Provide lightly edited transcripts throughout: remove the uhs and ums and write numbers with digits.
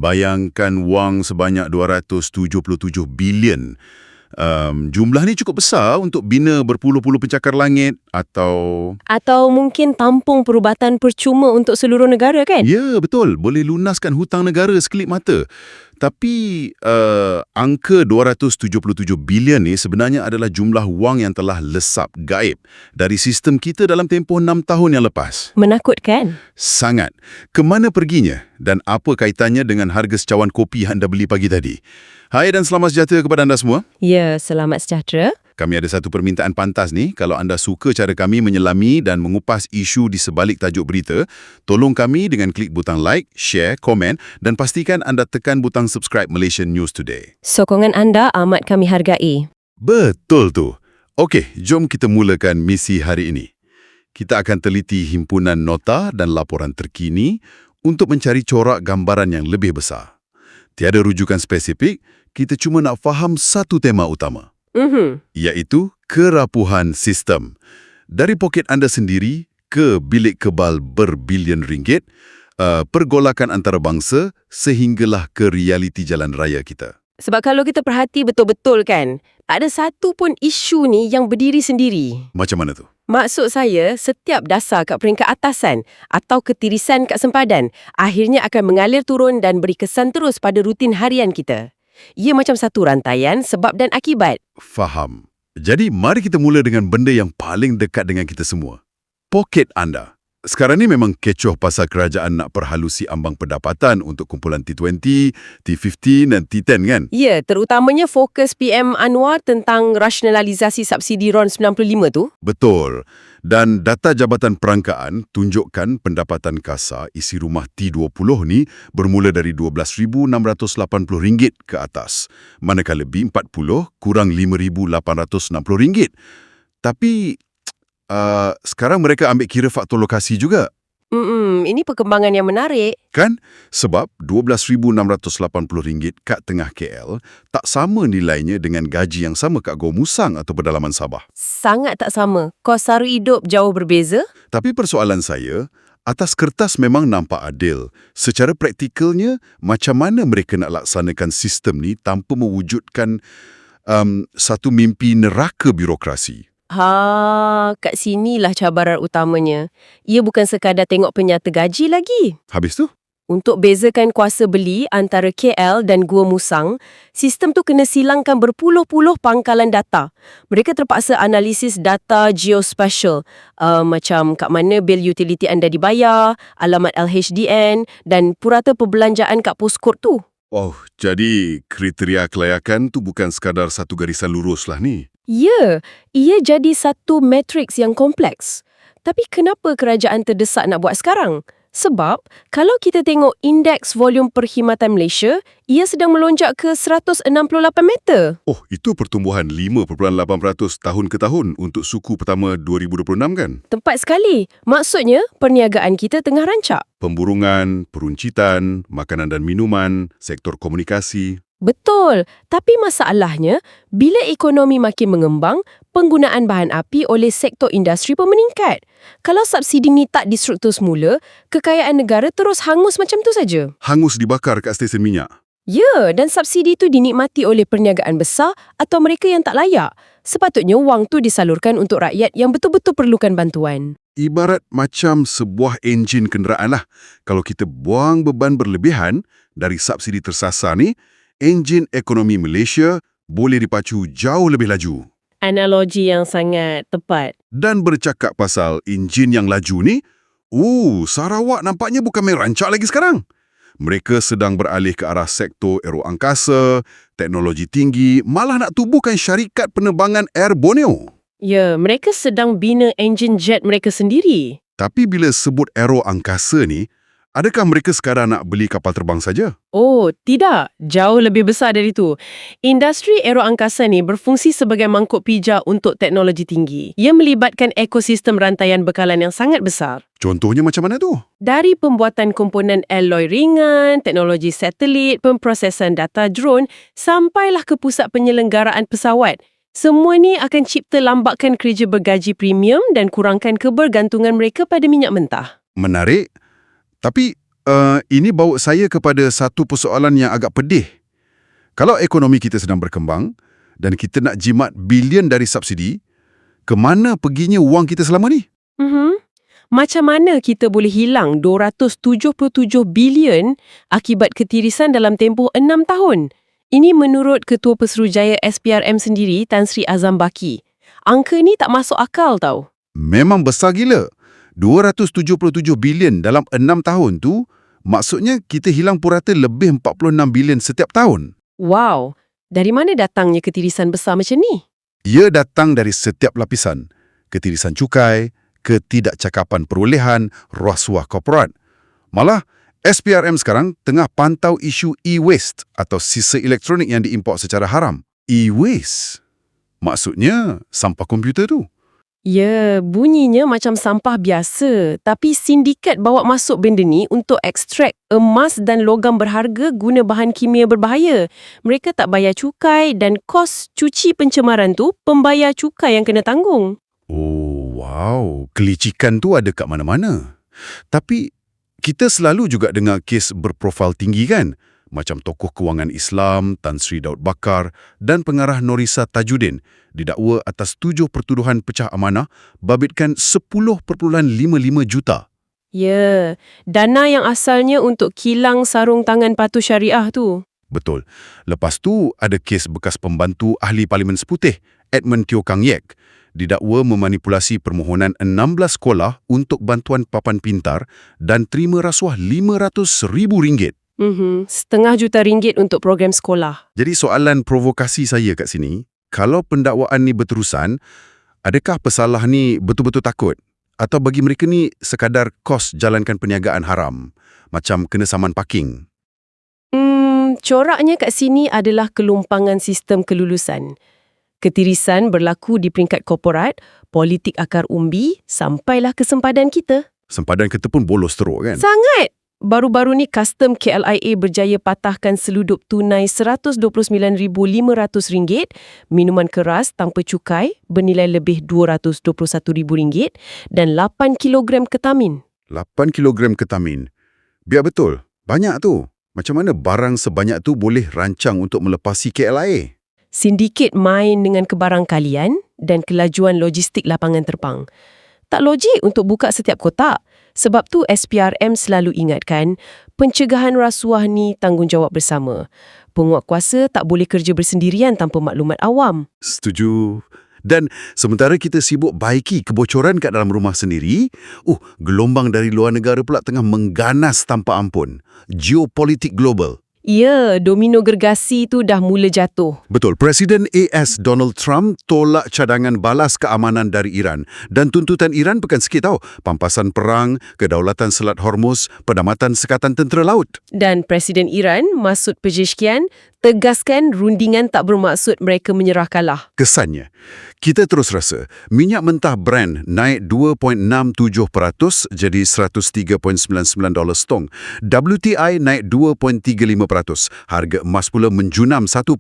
Bayangkan wang sebanyak 277 bilion. Jumlah ni cukup besar untuk bina berpuluh-puluh pencakar langit atau mungkin tampung perubatan percuma untuk seluruh negara kan? Ya, betul. Boleh lunaskan hutang negara sekelip mata. Tapi angka 277 bilion ni sebenarnya adalah jumlah wang yang telah lesap gaib dari sistem kita dalam tempoh 6 tahun yang lepas. Menakutkan? Sangat. Kemana perginya dan apa kaitannya dengan harga secawan kopi yang anda beli pagi tadi? Hai dan selamat sejahtera kepada anda semua. Ya, selamat sejahtera. Kami ada satu permintaan pantas ni. Kalau anda suka cara kami menyelami dan mengupas isu di sebalik tajuk berita, tolong kami dengan klik butang like, share, komen dan pastikan anda tekan butang subscribe Malaysian News Today. Sokongan anda amat kami hargai. Betul tu. Okey, jom kita mulakan misi hari ini. Kita akan teliti himpunan nota dan laporan terkini untuk mencari corak gambaran yang lebih besar. Tiada rujukan spesifik, kita cuma nak faham satu tema utama. Iaitu kerapuhan sistem. Dari poket anda sendiri ke bilik kebal berbilion ringgit, pergolakan antarabangsa sehinggalah ke realiti jalan raya kita. Sebab kalau kita perhati betul-betul kan, tak ada satu pun isu ni yang berdiri sendiri. Macam mana tu? Maksud saya, setiap dasar kat peringkat atasan atau ketirisan kat sempadan akhirnya akan mengalir turun dan beri kesan terus pada rutin harian kita. Ia macam satu rantaian sebab dan akibat. Faham. Jadi, mari kita mula dengan benda yang paling dekat dengan kita semua. Poket anda. Sekarang ni memang kecoh pasal kerajaan nak perhalusi ambang pendapatan untuk kumpulan T20, T15 dan T10 kan? Ya, terutamanya fokus PM Anwar tentang rasionalisasi subsidi RON 95 tu. Betul. Dan data Jabatan Perangkaan tunjukkan pendapatan kasa isi rumah T20 ni bermula dari RM12,680 ke atas. Manakala B40 kurang RM5,860. Tapi sekarang mereka ambil kira faktor lokasi juga. Ini perkembangan yang menarik. Kan? Sebab RM12,680 kat tengah KL tak sama nilainya dengan gaji yang sama kat Gua Musang atau pedalaman Sabah. Sangat tak sama. Kos sara hidup jauh berbeza. Tapi persoalan saya, atas kertas memang nampak adil. Secara praktikalnya, macam mana mereka nak laksanakan sistem ni tanpa mewujudkan satu mimpi neraka birokrasi? Kat sinilah cabaran utamanya. Ia bukan sekadar tengok penyata gaji lagi. Habis tu? Untuk bezakan kuasa beli antara KL dan Gua Musang, sistem tu kena silangkan berpuluh-puluh pangkalan data. Mereka terpaksa analisis data geospatial, macam kat mana bil utility anda dibayar, alamat LHDN dan purata perbelanjaan kat poskod tu. Oh, jadi kriteria kelayakan tu bukan sekadar satu garisan lurus lah ni. Ya, ia jadi satu matriks yang kompleks. Tapi kenapa kerajaan terdesak nak buat sekarang? Sebab, kalau kita tengok indeks volume perkhidmatan Malaysia, ia sedang melonjak ke 168 meter. Oh, itu pertumbuhan 5.8% tahun ke tahun untuk suku pertama 2026 kan? Tepat sekali. Maksudnya, perniagaan kita tengah rancak. Pemburungan, peruncitan, makanan dan minuman, sektor komunikasi. Betul. Tapi masalahnya, bila ekonomi makin mengembang, penggunaan bahan api oleh sektor industri pun meningkat. Kalau subsidi ni tak distruktur semula, kekayaan negara terus hangus macam tu saja. Hangus dibakar kat stesen minyak. Ya, dan subsidi tu dinikmati oleh perniagaan besar atau mereka yang tak layak. Sepatutnya wang tu disalurkan untuk rakyat yang betul-betul perlukan bantuan. Ibarat macam sebuah enjin kenderaan lah. Kalau kita buang beban berlebihan dari subsidi tersasar ni, enjin ekonomi Malaysia boleh dipacu jauh lebih laju. Analogi yang sangat tepat. Dan bercakap pasal enjin yang laju ni, Sarawak nampaknya bukan main rancak lagi sekarang. Mereka sedang beralih ke arah sektor aeroangkasa, teknologi tinggi, malah nak tubuhkan syarikat penerbangan Air Borneo. Ya, mereka sedang bina enjin jet mereka sendiri. Tapi bila sebut aeroangkasa ni, adakah mereka sekarang nak beli kapal terbang saja? Oh, tidak. Jauh lebih besar dari itu. Industri aeroangkasa ni berfungsi sebagai mangkuk pijak untuk teknologi tinggi. Ia melibatkan ekosistem rantaian bekalan yang sangat besar. Contohnya macam mana tu? Dari pembuatan komponen alloy ringan, teknologi satelit, pemprosesan data drone, sampailah ke pusat penyelenggaraan pesawat. Semua ni akan cipta lambakan kerja bergaji premium dan kurangkan kebergantungan mereka pada minyak mentah. Menarik. Tapi Ini bawa saya kepada satu persoalan yang agak pedih. Kalau ekonomi kita sedang berkembang dan kita nak jimat bilion dari subsidi, ke mana perginya wang kita selama ni? Macam mana kita boleh hilang 277 bilion akibat ketirisan dalam tempoh 6 tahun? Ini menurut Ketua Pesuruhjaya SPRM sendiri, Tan Sri Azam Baki. Angka ni tak masuk akal tau. Memang besar gila. 277 bilion dalam 6 tahun tu, maksudnya kita hilang purata lebih 46 bilion setiap tahun. Wow, dari mana datangnya ketirisan besar macam ni? Ia datang dari setiap lapisan. Ketirisan cukai, ketidakcakapan perolehan, rasuah korporat. Malah, SPRM sekarang tengah pantau isu e-waste atau sisa elektronik yang diimport secara haram. E-waste? Maksudnya sampah komputer tu. Ya, bunyinya macam sampah biasa. Tapi sindikat bawa masuk benda ni untuk ekstrak emas dan logam berharga guna bahan kimia berbahaya. Mereka tak bayar cukai dan kos cuci pencemaran tu pembayar cukai yang kena tanggung. Oh, wow. Kelicikan tu ada kat mana-mana. Tapi, kita selalu juga dengar kes berprofil tinggi kan? Macam tokoh kewangan Islam, Tan Sri Daud Bakar dan pengarah Norisa Tajuddin didakwa atas 7 pertuduhan pecah amanah babitkan 10.55 juta. Ya, dana yang asalnya untuk kilang sarung tangan patuh syariah tu. Betul. Lepas tu, ada kes bekas pembantu ahli Parlimen Seputih, Edmund Teo Kang Yek, didakwa memanipulasi permohonan 16 sekolah untuk bantuan papan pintar dan terima rasuah RM500,000. Setengah juta ringgit untuk program sekolah. Jadi soalan provokasi saya kat sini, kalau pendakwaan ni berterusan, adakah pesalah ni betul-betul takut? Atau bagi mereka ni sekadar kos jalankan perniagaan haram, macam kena saman parking? Coraknya kat sini adalah kelumpangan sistem kelulusan. Ketirisan berlaku di peringkat korporat, politik akar umbi, sampailah ke sempadan kita. Sempadan kita pun bolos teruk kan? Sangat! Baru-baru ni custom KLIA berjaya patahkan seludup tunai RM129,500, minuman keras tanpa cukai bernilai lebih RM221,000 dan 8 kilogram ketamin. 8 kilogram ketamin. Biar betul, banyak tu. Macam mana barang sebanyak tu boleh rancang untuk melepasi KLIA? Sindiket main dengan kebarangkalian dan kelajuan logistik lapangan terbang. Tak logik untuk buka setiap kotak. Sebab tu SPRM selalu ingatkan, pencegahan rasuah ni tanggungjawab bersama. Penguatkuasa tak boleh kerja bersendirian tanpa maklumat awam. Setuju. Dan sementara kita sibuk baiki kebocoran kat dalam rumah sendiri, gelombang dari luar negara pula tengah mengganas tanpa ampun. Geopolitik global. Ya, domino gergasi tu dah mula jatuh. Betul, Presiden AS Donald Trump tolak cadangan balas keamanan dari Iran. Dan tuntutan Iran bukan sikit tau. Pampasan perang, kedaulatan Selat Hormuz, penamatan sekatan tentera laut. Dan Presiden Iran, Masoud Pezeshkian, tegaskan rundingan tak bermaksud mereka menyerah kalah. Kesannya, kita terus rasa minyak mentah Brent naik 2.67% jadi $103.99 setong. WTI naik 2.35%. Harga emas pula menjunam 1.1%.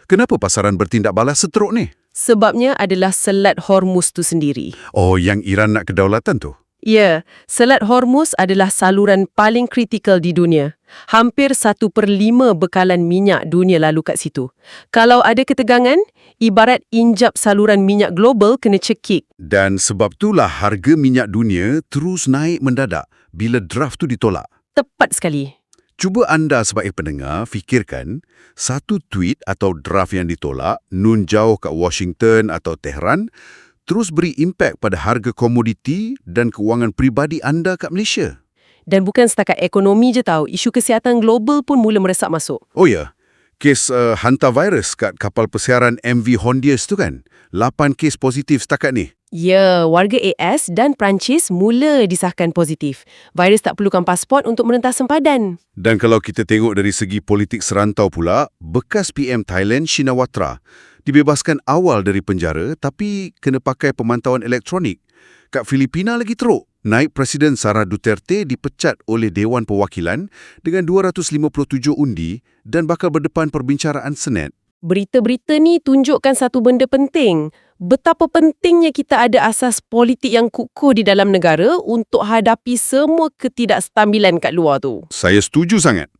Kenapa pasaran bertindak balas seteruk ni? Sebabnya adalah Selat Hormuz tu sendiri. Oh, yang Iran nak kedaulatan tu? Ya, Selat Hormuz adalah saluran paling kritikal di dunia. Hampir 1/5 bekalan minyak dunia lalu kat situ. Kalau ada ketegangan, ibarat injap saluran minyak global kena cekik. Dan sebab itulah harga minyak dunia terus naik mendadak bila draft tu ditolak. Tepat sekali. Cuba anda sebagai pendengar fikirkan satu tweet atau draft yang ditolak, nun jauh kat Washington atau Tehran, terus beri impak pada harga komoditi dan kewangan peribadi anda kat Malaysia. Dan bukan setakat ekonomi je tahu, isu kesihatan global pun mula meresap masuk. Oh ya, kes hantar virus kat kapal persiaran MV Hondias tu kan? 8 kes positif setakat ni. Ya, warga AS dan Perancis mula disahkan positif. Virus tak perlukan pasport untuk merentas sempadan. Dan kalau kita tengok dari segi politik serantau pula, bekas PM Thailand Shinawatra dibebaskan awal dari penjara tapi kena pakai pemantauan elektronik. Kat Filipina lagi teruk. Naib Presiden Sara Duterte dipecat oleh Dewan Perwakilan dengan 257 undi dan bakal berdepan perbincangan Senet. Berita-berita ni tunjukkan satu benda penting. betapa pentingnya kita ada asas politik yang kukuh di dalam negara untuk hadapi semua ketidakstabilan kat luar tu. Saya setuju sangat.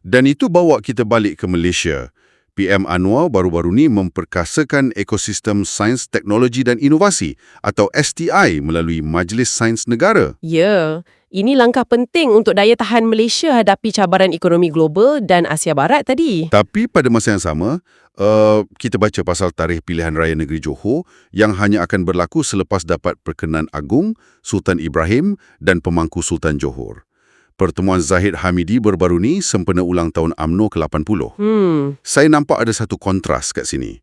Dan itu bawa kita balik ke Malaysia. PM Anwar baru-baru ni memperkasakan ekosistem sains, teknologi dan inovasi atau STI melalui Majlis Sains Negara. Ya, ini langkah penting untuk daya tahan Malaysia hadapi cabaran ekonomi global dan Asia Barat tadi. Tapi pada masa yang sama, kita baca pasal tarikh pilihan raya negeri Johor yang hanya akan berlaku selepas dapat perkenan agung Sultan Ibrahim dan pemangku Sultan Johor. Pertemuan Zahid Hamidi baru-baru ni sempena ulang tahun UMNO ke-80. Saya nampak ada satu kontras kat sini.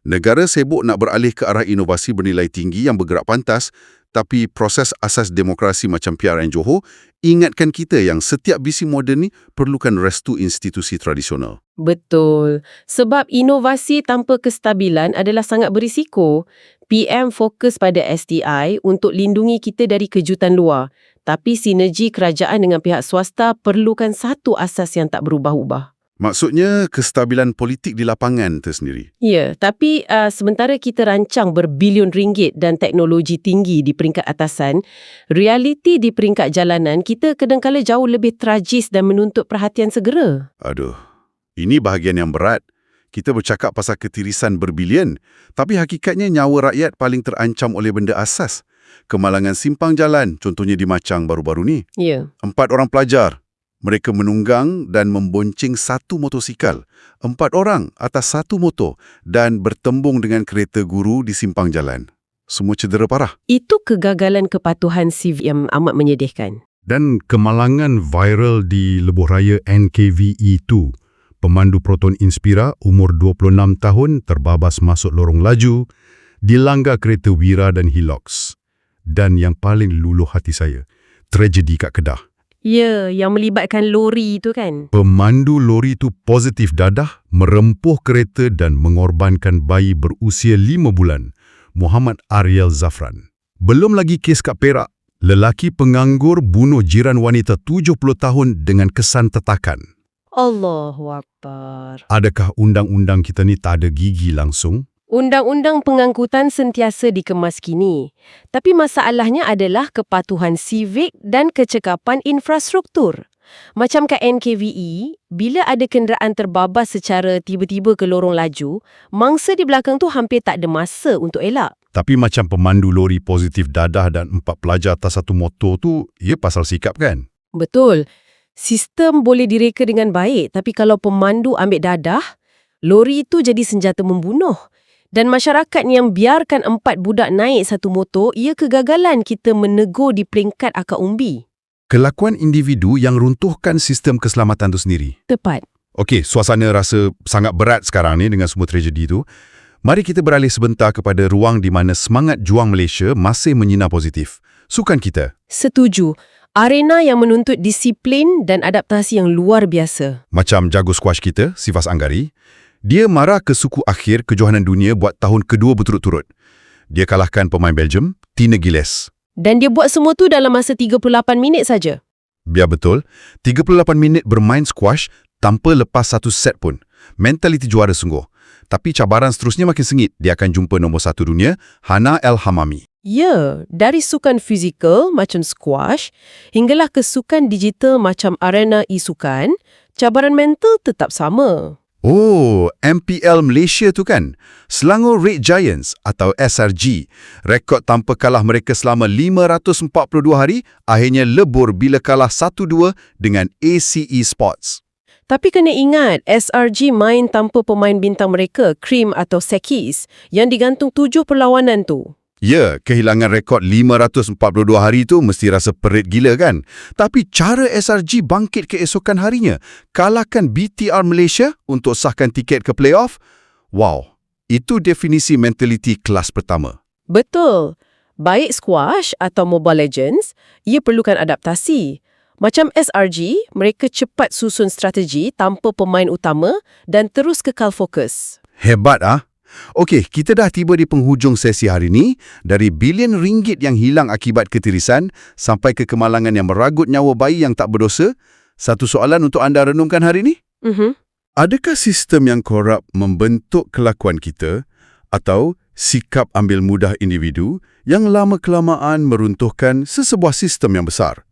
Negara sibuk nak beralih ke arah inovasi bernilai tinggi yang bergerak pantas, tapi proses asas demokrasi macam PRN Johor ingatkan kita yang setiap visi moden ni perlukan restu institusi tradisional. Betul. Sebab inovasi tanpa kestabilan adalah sangat berisiko. PM fokus pada STI untuk lindungi kita dari kejutan luar. Tapi sinergi kerajaan dengan pihak swasta perlukan satu asas yang tak berubah-ubah. Maksudnya kestabilan politik di lapangan tersendiri. Ya, tapi sementara kita rancang berbilion ringgit dan teknologi tinggi di peringkat atasan, realiti di peringkat jalanan kita kadang-kala jauh lebih tragis dan menuntut perhatian segera. Aduh, ini bahagian yang berat. Kita bercakap pasal ketirisan berbilion, tapi hakikatnya nyawa rakyat paling terancam oleh benda asas. Kemalangan simpang jalan, contohnya di Machang baru-baru ni. Ya. 4 orang pelajar. Mereka menunggang dan membonceng satu motosikal. 4 orang atas satu motor dan bertembung dengan kereta guru di simpang jalan. Semua cedera parah. Itu kegagalan kepatuhan sivil yang amat menyedihkan. Dan kemalangan viral di lebuh raya NKVE2. Pemandu Proton Inspira umur 26 tahun terbabas masuk lorong laju, dilanggar kereta Wira dan Hilux. Dan yang paling luluh hati saya, tragedi kat Kedah. Ya, yang melibatkan lori itu kan. Pemandu lori itu positif dadah, merempuh kereta dan mengorbankan bayi berusia 5 bulan, Muhammad Ariel Zafran. Belum lagi kes kat Perak, lelaki penganggur bunuh jiran wanita 70 tahun dengan kesan tetakan. Allahu Akbar. Adakah undang-undang kita ni tak ada gigi langsung? Undang-undang pengangkutan sentiasa dikemas kini. Tapi masalahnya adalah kepatuhan sivik dan kecekapan infrastruktur. Macam kat NKVE, bila ada kenderaan terbabas secara tiba-tiba ke lorong laju, mangsa di belakang tu hampir tak ada masa untuk elak. Tapi macam pemandu lori positif dadah dan 4 pelajar atas satu motor tu, ia pasal sikap kan? Betul. Sistem boleh direka dengan baik, tapi kalau pemandu ambil dadah, lori itu jadi senjata membunuh. Dan masyarakat yang biarkan 4 budak naik satu motor, ia kegagalan kita menegur di peringkat akar umbi. Kelakuan individu yang runtuhkan sistem keselamatan itu sendiri. Tepat. Okey, suasana rasa sangat berat sekarang ni dengan semua tragedi itu. Mari kita beralih sebentar kepada ruang di mana semangat juang Malaysia masih menyinar positif. Sukan kita. Setuju. Arena yang menuntut disiplin dan adaptasi yang luar biasa. Macam jago squash kita, Sifas Anggari. Dia marah ke suku akhir kejohanan dunia buat tahun kedua berturut-turut. Dia kalahkan pemain Belgium, Tina Giles. Dan dia buat semua tu dalam masa 38 minit saja. Biar betul, 38 minit bermain squash tanpa lepas satu set pun. Mentaliti juara sungguh. Tapi cabaran seterusnya makin sengit. Dia akan jumpa nombor 1 dunia, Hana El Hamami. Ya, dari sukan fizikal macam squash, hinggalah ke sukan digital macam arena e-sukan, cabaran mental tetap sama. Oh, MPL Malaysia tu kan? Selangor Red Giants atau SRG. Rekod tanpa kalah mereka selama 542 hari akhirnya lebur bila kalah 1-2 dengan ACE Sports. Tapi kena ingat, SRG main tanpa pemain bintang mereka, Cream atau Sekis, yang digantung 7 perlawanan tu. Ya, kehilangan rekod 542 hari tu mesti rasa perit gila kan? Tapi cara SRG bangkit keesokan harinya, kalahkan BTR Malaysia untuk sahkan tiket ke playoff, wow, itu definisi mentaliti kelas pertama. Betul. Baik squash atau Mobile Legends, ia perlukan adaptasi. Macam SRG, mereka cepat susun strategi tanpa pemain utama dan terus kekal fokus. Hebat ah. Okey, kita dah tiba di penghujung sesi hari ini. Dari bilion ringgit yang hilang akibat ketirisan sampai ke kemalangan yang meragut nyawa bayi yang tak berdosa, satu soalan untuk anda renungkan hari ini. Adakah sistem yang korup membentuk kelakuan kita atau sikap ambil mudah individu yang lama-kelamaan meruntuhkan sesebuah sistem yang besar.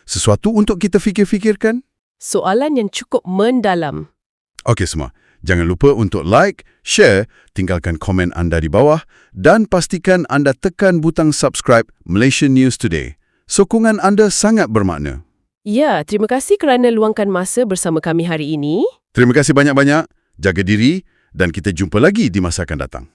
Sesuatu untuk kita fikir-fikirkan? Soalan yang cukup mendalam. Okey semua, jangan lupa untuk like, share, tinggalkan komen anda di bawah dan pastikan anda tekan butang subscribe Malaysian News Today. Sokongan anda sangat bermakna. Ya, terima kasih kerana luangkan masa bersama kami hari ini. Terima kasih banyak-banyak, jaga diri dan kita jumpa lagi di masa akan datang.